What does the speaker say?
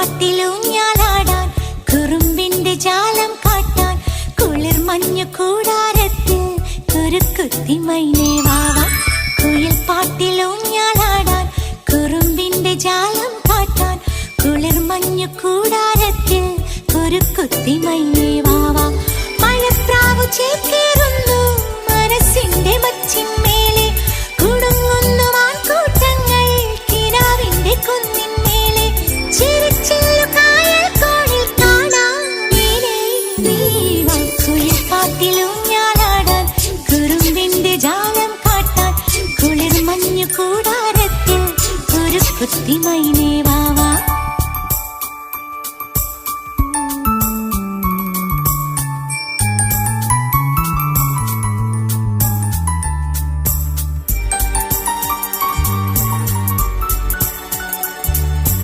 പാട്ടിലൂഞ്ഞാലാടാൻ കുറുമ്പിന്റെ ജാലം കാട്ടാൻ കുളിർ മഞ്ഞു കൂടാരത്തിൽ കുരുക്കുത്തി മൈനേ വാവാ. കുയിൽ പാട്ടിലൂഞ്ഞാലാടാൻ കുറുമ്പിന്റെ ജാലം കാട്ടാൻ കുളിർ മഞ്ഞു കൂടാരത്തിൽ കുരുക്കുത്തി മൈനേ വാവാ. മഴപ്രാവു ചേക്കേറുന്നു മനസ്സിന്റെ മച്ചിന്മേലെ കുടുങ്ങുന്നു മാൻകൂട്ടങ്ങൾ കിനാവിന്റെ കുന്നിന്മേലെ. ചിരിച്ചില്ലു കായൽ കോണിൽ കാണാം കുയിൽ പാട്ടിലൂഞ്ഞാലാടാൻ കുറുമ്പിന്റെ ജാലം കാട്ടാൻ കുളിർ മഞ്ഞു കൂടാരത്തിൽ കുരുക്കുത്തി മൈന